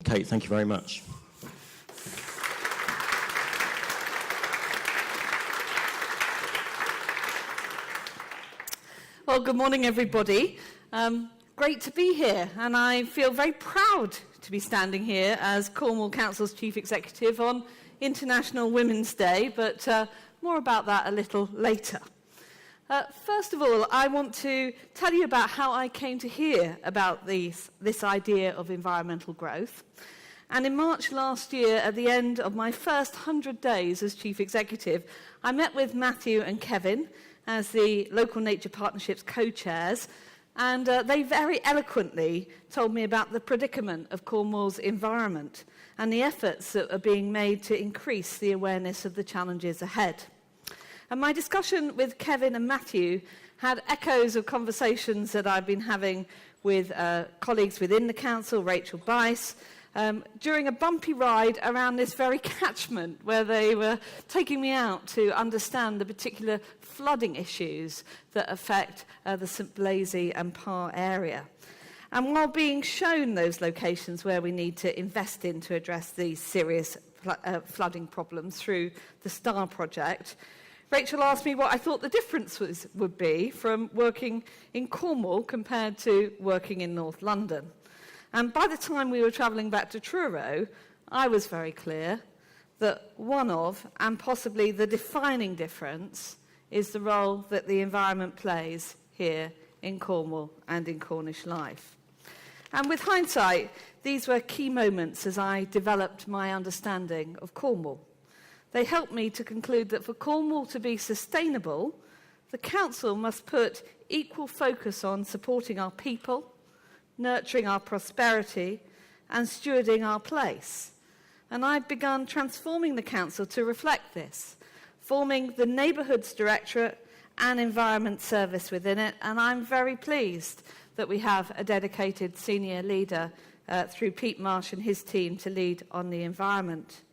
Kate, thank you very much. Well, good morning, everybody. Great to be here, and I feel very proud to be standing here as Cornwall Council's Chief Executive on International Women's Day, but more about that a little later. First of all, I want to tell you about how I came to hear about this idea of environmental growth. And in March last year, at the end of my first 100 days as Chief Executive, I met with Matthew and Kevin as the Local Nature Partnerships co-chairs, and they very eloquently told me about the predicament of Cornwall's environment and the efforts that are being made to increase the awareness of the challenges ahead. And my discussion with Kevin and Matthew had echoes of conversations that I've been having with colleagues within the council, Rachel Bice, during a bumpy ride around this very catchment where they were taking me out to understand the particular flooding issues that affect the St Blasey and Parr area. And while being shown those locations where we need to invest in to address these serious flooding problems through the STAR project, Rachel asked me what I thought the difference would be from working in Cornwall compared to working in North London. And by the time we were travelling back to Truro, I was very clear that one of, and possibly the defining difference, is the role that the environment plays here in Cornwall and in Cornish life. And with hindsight, these were key moments as I developed my understanding of Cornwall. They helped me to conclude that for Cornwall to be sustainable, the council must put equal focus on supporting our people, nurturing our prosperity, and stewarding our place. And I've begun transforming the council to reflect this, forming the Neighbourhoods Directorate and Environment Service within it, and I'm very pleased that we have a dedicated senior leader through Pete Marsh and his team to lead on the environment.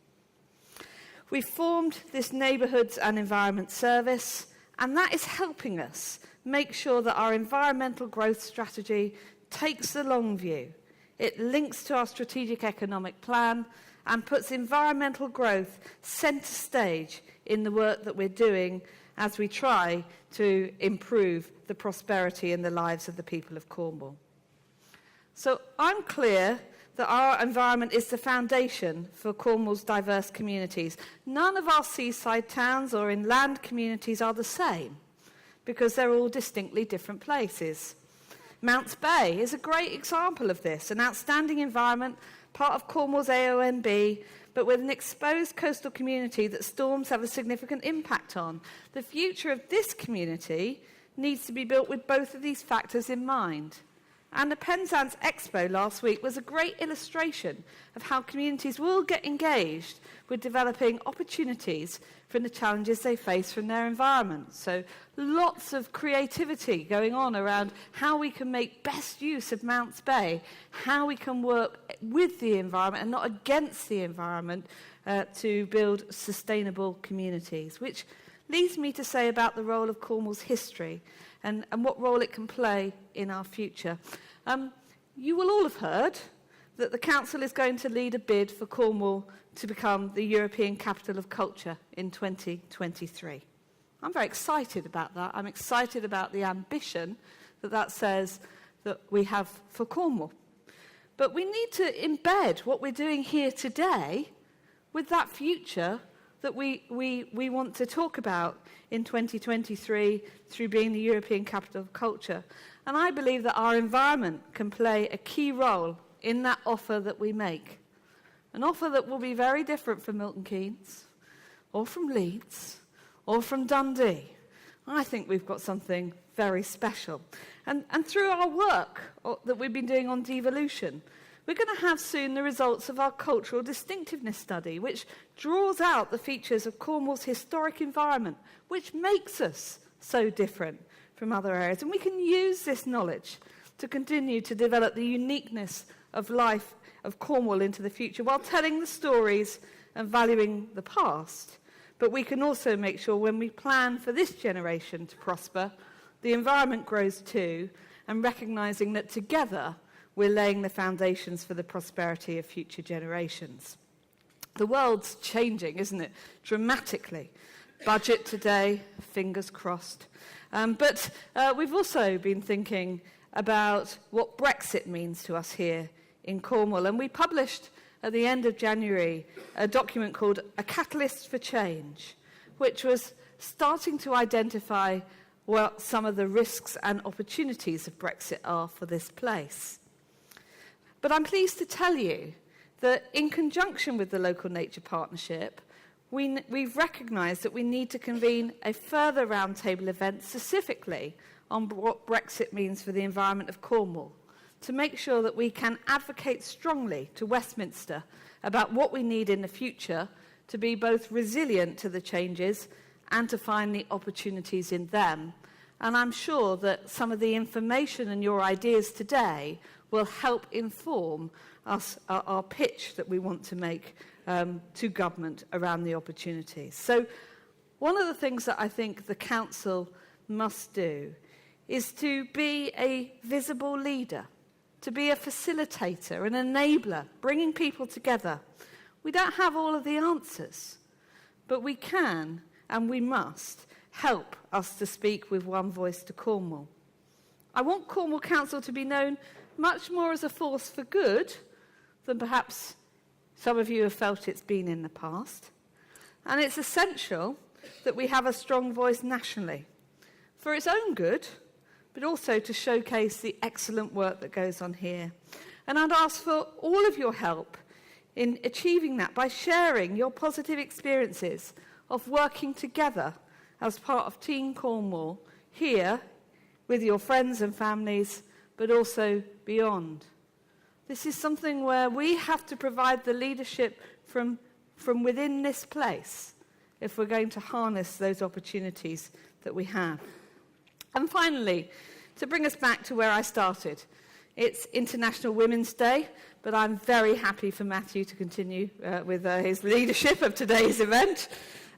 We've formed this Neighbourhoods and Environment Service, and that is helping us make sure that our environmental growth strategy takes the long view. It links to our strategic economic plan and puts environmental growth centre stage in the work that we're doing as we try to improve the prosperity and the lives of the people of Cornwall. So I'm clear that our environment is the foundation for Cornwall's diverse communities. None of our seaside towns or inland communities are the same because they're all distinctly different places. Mounts Bay is a great example of this, an outstanding environment, part of Cornwall's AONB, but with an exposed coastal community that storms have a significant impact on. The future of this community needs to be built with both of these factors in mind. And the Penzance Expo last week was a great illustration of how communities will get engaged with developing opportunities from the challenges they face from their environment. So lots of creativity going on around how we can make best use of Mounts Bay, how we can work with the environment and not against the environment to build sustainable communities, which leads me to say about the role of Cornwall's history and what role it can play in our future. You will all have heard that the Council is going to lead a bid for Cornwall to become the European Capital of Culture in 2023. I'm very excited about that. I'm excited about the ambition that says that we have for Cornwall. But we need to embed what we're doing here today with that future that we want to talk about in 2023 through being the European Capital of Culture. And I believe that our environment can play a key role in that offer that we make. An offer that will be very different from Milton Keynes, or from Leeds, or from Dundee. I think we've got something very special. And through our work that we've been doing on devolution, we're going to have soon the results of our cultural distinctiveness study, which draws out the features of Cornwall's historic environment, which makes us so different from other areas. And we can use this knowledge to continue to develop the uniqueness of life of Cornwall into the future while telling the stories and valuing the past. But we can also make sure when we plan for this generation to prosper, the environment grows too, and recognising that together we're laying the foundations for the prosperity of future generations. The world's changing, isn't it? Dramatically. Budget today, fingers crossed. But we've also been thinking about what Brexit means to us here in Cornwall. And we published at the end of January a document called A Catalyst for Change, which was starting to identify what some of the risks and opportunities of Brexit are for this place. But I'm pleased to tell you that in conjunction with the Local Nature Partnership, we've recognised that we need to convene a further roundtable event specifically on what Brexit means for the environment of Cornwall, to make sure that we can advocate strongly to Westminster about what we need in the future to be both resilient to the changes and to find the opportunities in them. And I'm sure that some of the information and your ideas today will help inform us, our pitch that we want to make to government around the opportunities. So one of the things that I think the council must do is to be a visible leader, to be a facilitator, an enabler, bringing people together. We don't have all of the answers, but we can and we must help us to speak with one voice to Cornwall. I want Cornwall Council to be known much more as a force for good than perhaps some of you have felt it's been in the past. And it's essential that we have a strong voice nationally, for its own good, but also to showcase the excellent work that goes on here. And I'd ask for all of your help in achieving that by sharing your positive experiences of working together as part of Team Cornwall here with your friends and families, but also beyond. This is something where we have to provide the leadership from within this place if we're going to harness those opportunities that we have. And finally, to bring us back to where I started, it's International Women's Day, but I'm very happy for Matthew to continue with his leadership of today's event.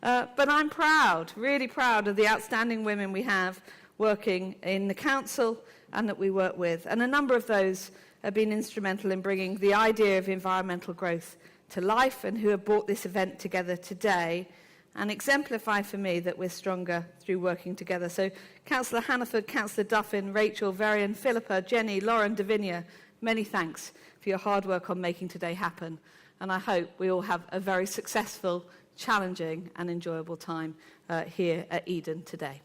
But I'm proud, really proud of the outstanding women we have working in the council and that we work with. And a number of those have been instrumental in bringing the idea of environmental growth to life and who have brought this event together today and exemplify for me that we're stronger through working together. So Councillor Hannaford, Councillor Duffin, Rachel, Varian, Philippa, Jenny, Lauren, Davinia, many thanks for your hard work on making today happen. And I hope we all have a very successful, challenging and enjoyable time here at Eden today.